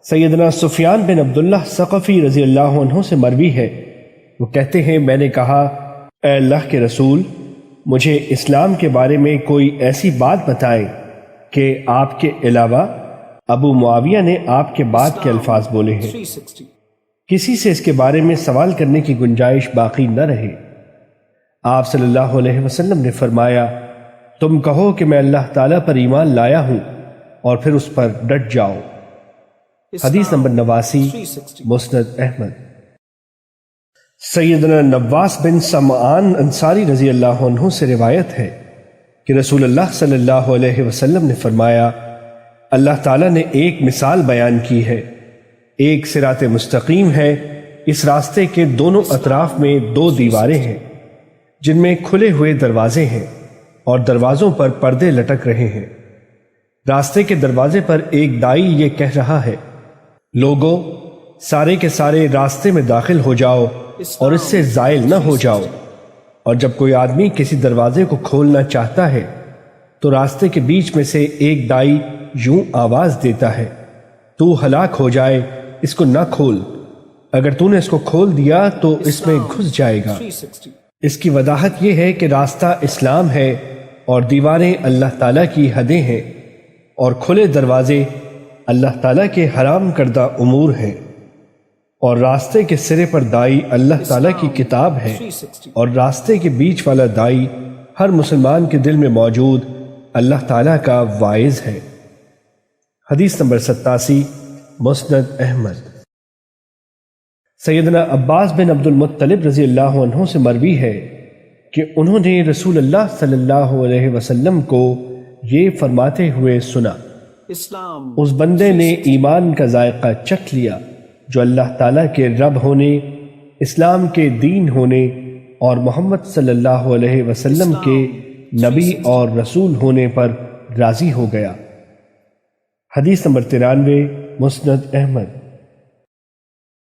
سیدنا سفیان بن عبداللہ ثقفی رضی اللہ عنہ سے مروی ہے، وہ کہتے ہیں میں نے کہا اے اللہ کے رسول، مجھے اسلام کے بارے میں کوئی ایسی بات بتائیں کہ آپ کے علاوہ ابو معاویہ نے آپ کے بعد کے الفاظ بولے ہیں، کسی سے اس کے بارے میں سوال کرنے کی گنجائش باقی نہ رہے۔ آپ صلی اللہ علیہ وسلم نے فرمایا تم کہو کہ میں اللہ تعالیٰ پر ایمان لایا ہوں اور پھر اس پر ڈٹ جاؤ۔ حدیث نمبر 89، مسند احمد۔ سیدنا نواس بن سمعان انصاری رضی اللہ عنہ سے روایت ہے کہ رسول اللہ صلی اللہ علیہ وسلم نے فرمایا اللہ تعالیٰ نے ایک مثال بیان کی ہے، ایک صراط مستقیم ہے، اس راستے کے دونوں اطراف میں 2 دیواریں ہیں جن میں کھلے ہوئے دروازے ہیں اور دروازوں پر پردے لٹک رہے ہیں۔ راستے کے دروازے پر ایک دائی یہ کہہ رہا ہے لوگو سارے کے سارے راستے میں داخل ہو جاؤ اور اس سے زائل نہ ہو جاؤ، اور جب کوئی آدمی کسی دروازے کو کھولنا چاہتا ہے تو راستے کے بیچ میں سے ایک دائی یوں آواز دیتا ہے تو ہلاک ہو جائے، اس کو نہ کھول، اگر تو نے اس کو کھول دیا تو اس میں گھس جائے گا۔ اس کی وضاحت یہ ہے کہ راستہ اسلام ہے اور دیواریں اللہ تعالیٰ کی حدیں ہیں اور کھلے دروازے اللہ تعالیٰ کے حرام کردہ امور ہیں، اور راستے کے سرے پر دائی اللہ تعالیٰ کی کتاب ہے، اور راستے کے بیچ والا دائی ہر مسلمان کے دل میں موجود اللہ تعالیٰ کا واعظ ہے۔ حدیث نمبر 87، مسند احمد۔ سیدنا عباس بن عبد المطلب رضی اللہ عنہ سے مروی ہے کہ انہوں نے رسول اللہ صلی اللہ علیہ وسلم کو یہ فرماتے ہوئے سنا اس بندے نے ایمان کا ذائقہ چکھ لیا جو اللہ تعالیٰ کے رب ہونے، اسلام کے دین ہونے اور محمد صلی اللہ علیہ وسلم کے نبی اور رسول ہونے پر راضی ہو گیا۔ حدیث نمبر 93، مسند احمد۔